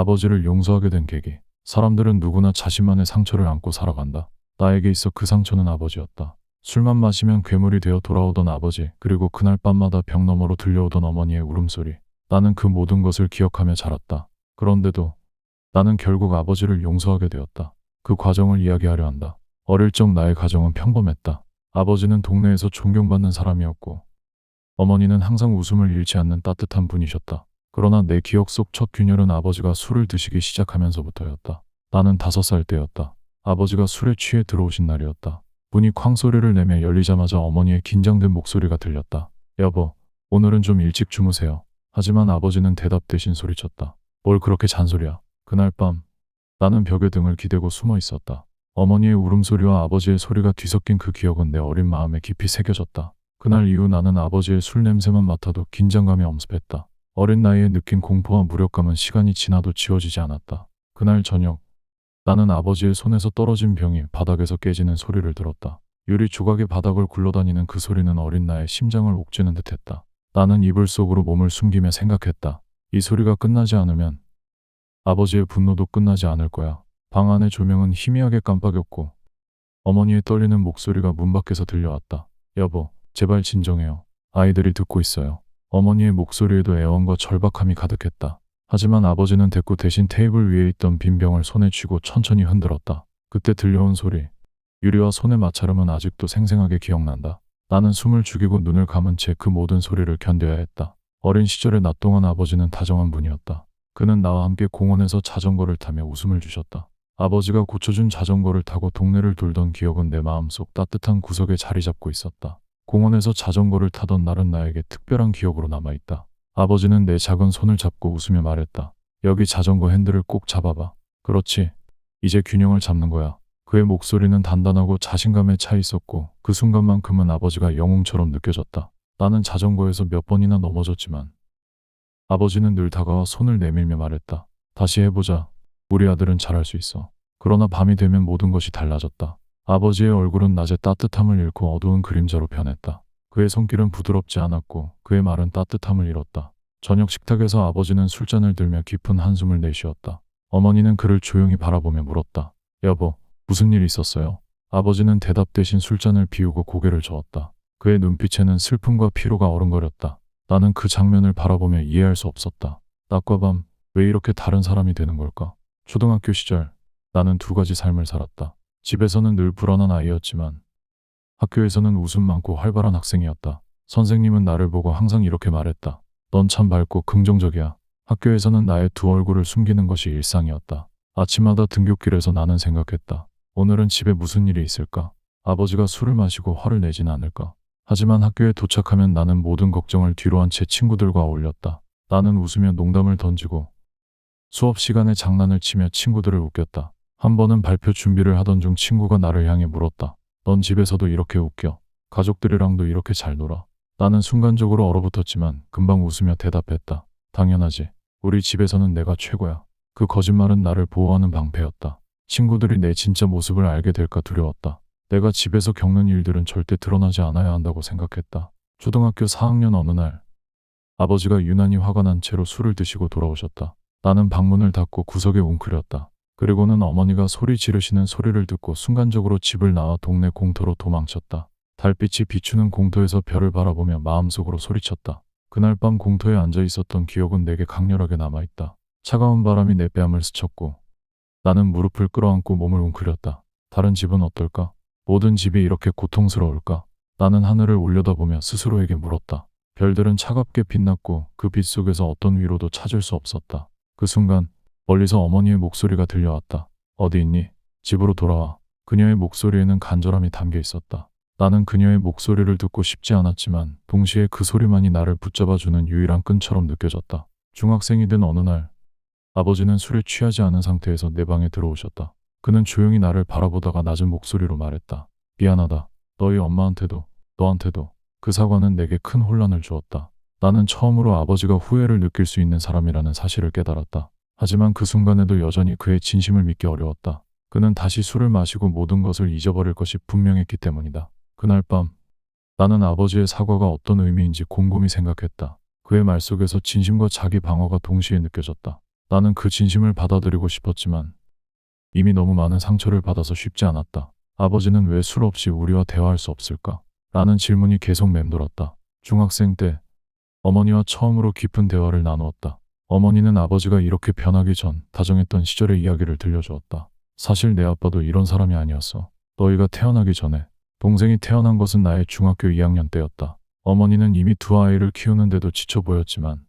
아버지를 용서하게 된 계기. 사람들은 누구나 자신만의 상처를 안고 살아간다. 나에게 있어 그 상처는 아버지였다. 술만 마시면 괴물이 되어 돌아오던 아버지, 그리고 그날 밤마다 벽 너머로 들려오던 어머니의 울음소리. 나는 그 모든 것을 기억하며 자랐다. 그런데도 나는 결국 아버지를 용서하게 되었다. 그 과정을 이야기하려 한다. 어릴 적 나의 가정은 평범했다. 아버지는 동네에서 존경받는 사람이었고, 어머니는 항상 웃음을 잃지 않는 따뜻한 분이셨다. 그러나 내 기억 속 첫 균열은 아버지가 술을 드시기 시작하면서부터였다. 나는 5살 때였다. 아버지가 술에 취해 들어오신 날이었다. 문이 쾅 소리를 내며 열리자마자 어머니의 긴장된 목소리가 들렸다. 여보, 오늘은 좀 일찍 주무세요. 하지만 아버지는 대답 대신 소리쳤다. 뭘 그렇게 잔소리야. 그날 밤 나는 벽에 등을 기대고 숨어 있었다. 어머니의 울음소리와 아버지의 소리가 뒤섞인 그 기억은 내 어린 마음에 깊이 새겨졌다. 그날 이후 나는 아버지의 술 냄새만 맡아도 긴장감이 엄습했다. 어린 나이에 느낀 공포와 무력감은 시간이 지나도 지워지지 않았다. 그날 저녁 나는 아버지의 손에서 떨어진 병이 바닥에서 깨지는 소리를 들었다. 유리 조각이 바닥을 굴러다니는 그 소리는 어린 나의 심장을 옥죄는 듯했다. 나는 이불 속으로 몸을 숨기며 생각했다. 이 소리가 끝나지 않으면 아버지의 분노도 끝나지 않을 거야. 방 안의 조명은 희미하게 깜빡였고 어머니의 떨리는 목소리가 문 밖에서 들려왔다. 여보, 제발 진정해요. 아이들이 듣고 있어요. 어머니의 목소리에도 애원과 절박함이 가득했다. 하지만 아버지는 대꾸 대신 테이블 위에 있던 빈 병을 손에 쥐고 천천히 흔들었다. 그때 들려온 소리, 유리와 손의 마찰음은 아직도 생생하게 기억난다. 나는 숨을 죽이고 눈을 감은 채 그 모든 소리를 견뎌야 했다. 어린 시절의 낮 동안 아버지는 다정한 분이었다. 그는 나와 함께 공원에서 자전거를 타며 웃음을 주셨다. 아버지가 고쳐준 자전거를 타고 동네를 돌던 기억은 내 마음속 따뜻한 구석에 자리 잡고 있었다. 공원에서 자전거를 타던 날은 나에게 특별한 기억으로 남아있다. 아버지는 내 작은 손을 잡고 웃으며 말했다. 여기 자전거 핸들을 꼭 잡아봐. 그렇지. 이제 균형을 잡는 거야. 그의 목소리는 단단하고 자신감에 차 있었고 그 순간만큼은 아버지가 영웅처럼 느껴졌다. 나는 자전거에서 몇 번이나 넘어졌지만 아버지는 늘 다가와 손을 내밀며 말했다. 다시 해보자. 우리 아들은 잘할 수 있어. 그러나 밤이 되면 모든 것이 달라졌다. 아버지의 얼굴은 낮에 따뜻함을 잃고 어두운 그림자로 변했다. 그의 손길은 부드럽지 않았고 그의 말은 따뜻함을 잃었다. 저녁 식탁에서 아버지는 술잔을 들며 깊은 한숨을 내쉬었다. 어머니는 그를 조용히 바라보며 물었다. 여보, 무슨 일 있었어요? 아버지는 대답 대신 술잔을 비우고 고개를 저었다. 그의 눈빛에는 슬픔과 피로가 어른거렸다. 나는 그 장면을 바라보며 이해할 수 없었다. 낮과 밤, 왜 이렇게 다른 사람이 되는 걸까? 초등학교 시절, 나는 2가지 삶을 살았다. 집에서는 늘 불안한 아이였지만 학교에서는 웃음 많고 활발한 학생이었다. 선생님은 나를 보고 항상 이렇게 말했다. 넌 참 밝고 긍정적이야. 학교에서는 나의 두 얼굴을 숨기는 것이 일상이었다. 아침마다 등굣길에서 나는 생각했다. 오늘은 집에 무슨 일이 있을까? 아버지가 술을 마시고 화를 내지는 않을까? 하지만 학교에 도착하면 나는 모든 걱정을 뒤로 한 채 친구들과 어울렸다. 나는 웃으며 농담을 던지고 수업 시간에 장난을 치며 친구들을 웃겼다. 한 번은 발표 준비를 하던 중 친구가 나를 향해 물었다. 넌 집에서도 이렇게 웃겨? 가족들이랑도 이렇게 잘 놀아? 나는 순간적으로 얼어붙었지만 금방 웃으며 대답했다. 당연하지. 우리 집에서는 내가 최고야. 그 거짓말은 나를 보호하는 방패였다. 친구들이 내 진짜 모습을 알게 될까 두려웠다. 내가 집에서 겪는 일들은 절대 드러나지 않아야 한다고 생각했다. 초등학교 4학년 어느 날 아버지가 유난히 화가 난 채로 술을 드시고 돌아오셨다. 나는 방문을 닫고 구석에 웅크렸다. 그리고는 어머니가 소리 지르시는 소리를 듣고 순간적으로 집을 나와 동네 공터로 도망쳤다. 달빛이 비추는 공터에서 별을 바라보며 마음속으로 소리쳤다. 그날 밤 공터에 앉아 있었던 기억은 내게 강렬하게 남아있다. 차가운 바람이 내 뺨을 스쳤고 나는 무릎을 끌어안고 몸을 웅크렸다. 다른 집은 어떨까? 모든 집이 이렇게 고통스러울까? 나는 하늘을 올려다보며 스스로에게 물었다. 별들은 차갑게 빛났고 그 빛 속에서 어떤 위로도 찾을 수 없었다. 그 순간 멀리서 어머니의 목소리가 들려왔다. 어디 있니? 집으로 돌아와. 그녀의 목소리에는 간절함이 담겨 있었다. 나는 그녀의 목소리를 듣고 싶지 않았지만 동시에 그 소리만이 나를 붙잡아주는 유일한 끈처럼 느껴졌다. 중학생이 된 어느 날 아버지는 술에 취하지 않은 상태에서 내 방에 들어오셨다. 그는 조용히 나를 바라보다가 낮은 목소리로 말했다. 미안하다. 너희 엄마한테도 너한테도. 그 사과는 내게 큰 혼란을 주었다. 나는 처음으로 아버지가 후회를 느낄 수 있는 사람이라는 사실을 깨달았다. 하지만 그 순간에도 여전히 그의 진심을 믿기 어려웠다. 그는 다시 술을 마시고 모든 것을 잊어버릴 것이 분명했기 때문이다. 그날 밤 나는 아버지의 사과가 어떤 의미인지 곰곰이 생각했다. 그의 말 속에서 진심과 자기 방어가 동시에 느껴졌다. 나는 그 진심을 받아들이고 싶었지만 이미 너무 많은 상처를 받아서 쉽지 않았다. 아버지는 왜 술 없이 우리와 대화할 수 없을까? 라는 질문이 계속 맴돌았다. 중학생 때 어머니와 처음으로 깊은 대화를 나누었다. 어머니는 아버지가 이렇게 변하기 전 다정했던 시절의 이야기를 들려주었다. 사실 내 아빠도 이런 사람이 아니었어. 너희가 태어나기 전에 동생이 태어난 것은 나의 중학교 2학년 때였다. 어머니는 이미 두 아이를 키우는데도 지쳐 보였지만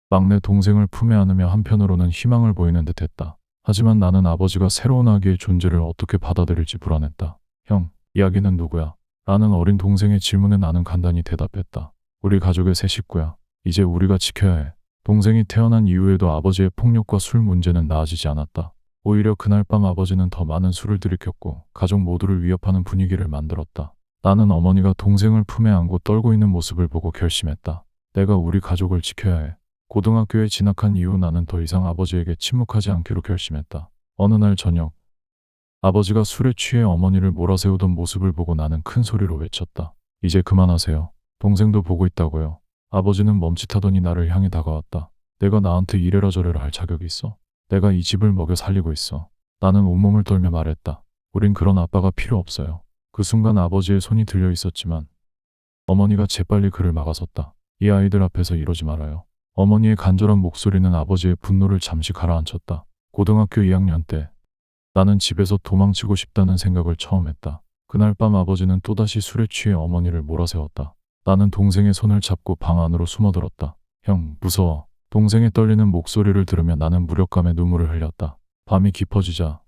막내 동생을 품에 안으며 한편으로는 희망을 보이는 듯했다. 하지만 나는 아버지가 새로운 아기의 존재를 어떻게 받아들일지 불안했다. 형, 이 아기는 누구야? 라는 어린 동생의 질문에 나는 간단히 대답했다. 우리 가족의 새 식구야. 이제 우리가 지켜야 해. 동생이 태어난 이후에도 아버지의 폭력과 술 문제는 나아지지 않았다. 오히려 그날 밤 아버지는 더 많은 술을 들이켰고 가족 모두를 위협하는 분위기를 만들었다. 나는 어머니가 동생을 품에 안고 떨고 있는 모습을 보고 결심했다. 내가 우리 가족을 지켜야 해. 고등학교에 진학한 이후 나는 더 이상 아버지에게 침묵하지 않기로 결심했다. 어느 날 저녁, 아버지가 술에 취해 어머니를 몰아세우던 모습을 보고 나는 큰 소리로 외쳤다. 이제 그만하세요. 동생도 보고 있다고요. 아버지는 멈칫하더니 나를 향해 다가왔다. 내가 나한테 이래라 저래라 할 자격이 있어. 내가 이 집을 먹여 살리고 있어. 나는 온몸을 떨며 말했다. 우린 그런 아빠가 필요 없어요. 그 순간 아버지의 손이 들려 있었지만 어머니가 재빨리 그를 막아섰다. 이 아이들 앞에서 이러지 말아요. 어머니의 간절한 목소리는 아버지의 분노를 잠시 가라앉혔다. 고등학교 2학년 때 나는 집에서 도망치고 싶다는 생각을 처음 했다. 그날 밤 아버지는 또다시 술에 취해 어머니를 몰아세웠다. 나는 동생의 손을 잡고 방 안으로 숨어들었다. 형, 무서워. 동생의 떨리는 목소리를 들으며 나는 무력감에 눈물을 흘렸다. 밤이 깊어지자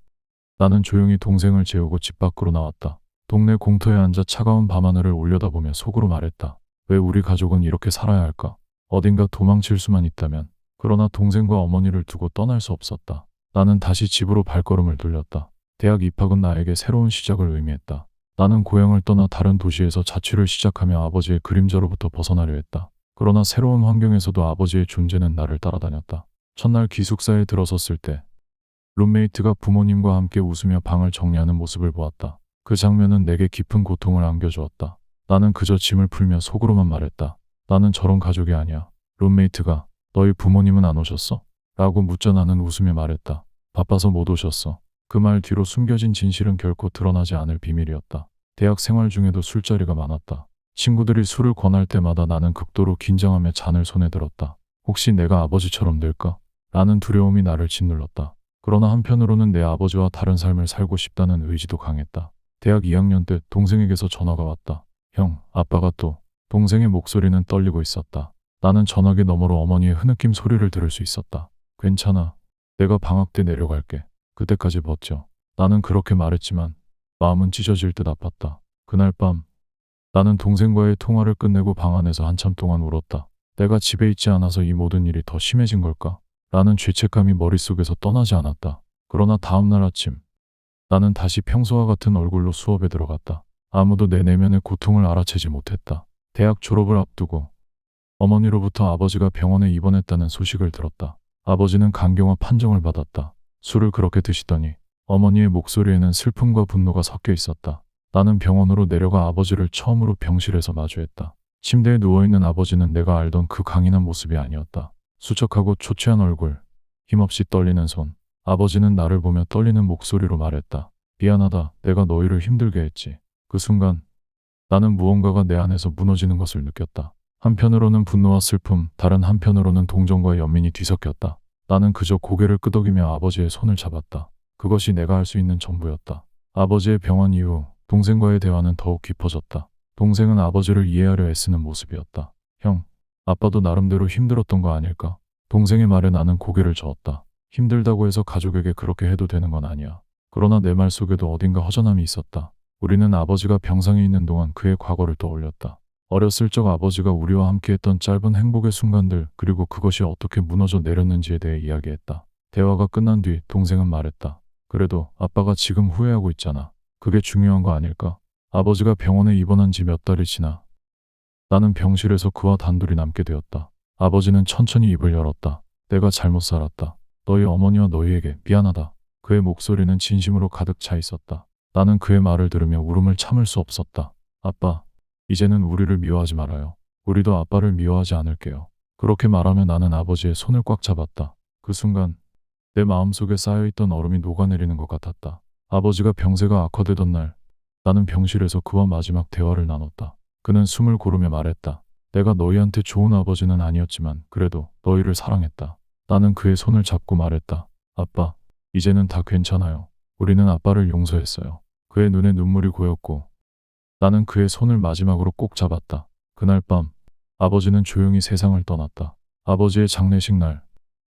나는 조용히 동생을 재우고 집 밖으로 나왔다. 동네 공터에 앉아 차가운 밤하늘을 올려다보며 속으로 말했다. 왜 우리 가족은 이렇게 살아야 할까? 어딘가 도망칠 수만 있다면. 그러나 동생과 어머니를 두고 떠날 수 없었다. 나는 다시 집으로 발걸음을 돌렸다. 대학 입학은 나에게 새로운 시작을 의미했다. 나는 고향을 떠나 다른 도시에서 자취를 시작하며 아버지의 그림자로부터 벗어나려 했다. 그러나 새로운 환경에서도 아버지의 존재는 나를 따라다녔다. 첫날 기숙사에 들어섰을 때 룸메이트가 부모님과 함께 웃으며 방을 정리하는 모습을 보았다. 그 장면은 내게 깊은 고통을 안겨주었다. 나는 그저 짐을 풀며 속으로만 말했다. 나는 저런 가족이 아니야. 룸메이트가 너희 부모님은 안 오셨어? 라고 묻자 나는 웃으며 말했다. 바빠서 못 오셨어. 그 말 뒤로 숨겨진 진실은 결코 드러나지 않을 비밀이었다. 대학 생활 중에도 술자리가 많았다. 친구들이 술을 권할 때마다 나는 극도로 긴장하며 잔을 손에 들었다. 혹시 내가 아버지처럼 될까? 라는 두려움이 나를 짓눌렀다. 그러나 한편으로는 내 아버지와 다른 삶을 살고 싶다는 의지도 강했다. 대학 2학년 때 동생에게서 전화가 왔다. 형, 아빠가 또. 동생의 목소리는 떨리고 있었다. 나는 전화기 너머로 어머니의 흐느낌 소리를 들을 수 있었다. 괜찮아. 내가 방학 때 내려갈게. 그때까지 버텨. 나는 그렇게 말했지만 마음은 찢어질 듯 아팠다. 그날 밤 나는 동생과의 통화를 끝내고 방 안에서 한참 동안 울었다. 내가 집에 있지 않아서 이 모든 일이 더 심해진 걸까? 라는 죄책감이 머릿속에서 떠나지 않았다. 그러나 다음 날 아침 나는 다시 평소와 같은 얼굴로 수업에 들어갔다. 아무도 내 내면의 고통을 알아채지 못했다. 대학 졸업을 앞두고 어머니로부터 아버지가 병원에 입원했다는 소식을 들었다. 아버지는 간경화 판정을 받았다. 술을 그렇게 드시더니 어머니의 목소리에는 슬픔과 분노가 섞여 있었다. 나는 병원으로 내려가 아버지를 처음으로 병실에서 마주했다. 침대에 누워있는 아버지는 내가 알던 그 강인한 모습이 아니었다. 수척하고 초췌한 얼굴, 힘없이 떨리는 손. 아버지는 나를 보며 떨리는 목소리로 말했다. 미안하다. 내가 너희를 힘들게 했지. 그 순간 나는 무언가가 내 안에서 무너지는 것을 느꼈다. 한편으로는 분노와 슬픔, 다른 한편으로는 동정과 연민이 뒤섞였다. 나는 그저 고개를 끄덕이며 아버지의 손을 잡았다. 그것이 내가 할 수 있는 전부였다. 아버지의 병원 이후 동생과의 대화는 더욱 깊어졌다. 동생은 아버지를 이해하려 애쓰는 모습이었다. 형, 아빠도 나름대로 힘들었던 거 아닐까? 동생의 말에 나는 고개를 저었다. 힘들다고 해서 가족에게 그렇게 해도 되는 건 아니야. 그러나 내 말 속에도 어딘가 허전함이 있었다. 우리는 아버지가 병상에 있는 동안 그의 과거를 떠올렸다. 어렸을 적 아버지가 우리와 함께했던 짧은 행복의 순간들, 그리고 그것이 어떻게 무너져 내렸는지에 대해 이야기했다. 대화가 끝난 뒤 동생은 말했다. 그래도 아빠가 지금 후회하고 있잖아. 그게 중요한 거 아닐까? 아버지가 병원에 입원한 지 몇 달이 지나 나는 병실에서 그와 단둘이 남게 되었다. 아버지는 천천히 입을 열었다. 내가 잘못 살았다. 너희 어머니와 너희에게 미안하다. 그의 목소리는 진심으로 가득 차 있었다. 나는 그의 말을 들으며 울음을 참을 수 없었다. 아빠, 이제는 우리를 미워하지 말아요. 우리도 아빠를 미워하지 않을게요. 그렇게 말하며 나는 아버지의 손을 꽉 잡았다. 그 순간 내 마음속에 쌓여있던 얼음이 녹아내리는 것 같았다. 아버지가 병세가 악화되던 날, 나는 병실에서 그와 마지막 대화를 나눴다. 그는 숨을 고르며 말했다. 내가 너희한테 좋은 아버지는 아니었지만 그래도 너희를 사랑했다. 나는 그의 손을 잡고 말했다. 아빠, 이제는 다 괜찮아요. 우리는 아빠를 용서했어요. 그의 눈에 눈물이 고였고 나는 그의 손을 마지막으로 꼭 잡았다. 그날 밤 아버지는 조용히 세상을 떠났다. 아버지의 장례식 날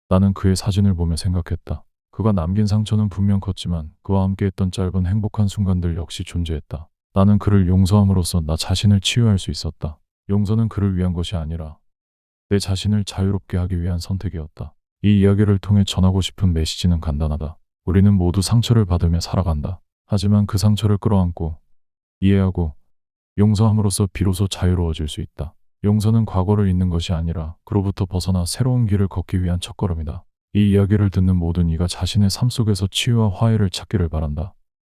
나는 그의 사진을 보며 생각했다. 그가 남긴 상처는 분명 컸지만 그와 함께했던 짧은 행복한 순간들 역시 존재했다. 나는 그를 용서함으로써 나 자신을 치유할 수 있었다. 용서는 그를 위한 것이 아니라 내 자신을 자유롭게 하기 위한 선택이었다. 이 이야기를 통해 전하고 싶은 메시지는 간단하다. 우리는 모두 상처를 받으며 살아간다. 하지만 그 상처를 끌어안고 이해하고 용서함으로써 비로소 자유로워질 수 있다. 용서는 과거를 잊는 것이 아니라 그로부터 벗어나 새로운 길을 걷기 위한 첫걸음이다. 이 이야기를 듣는 모든 이가 자신의 삶 속에서 치유와 화해를 찾기를 바란다.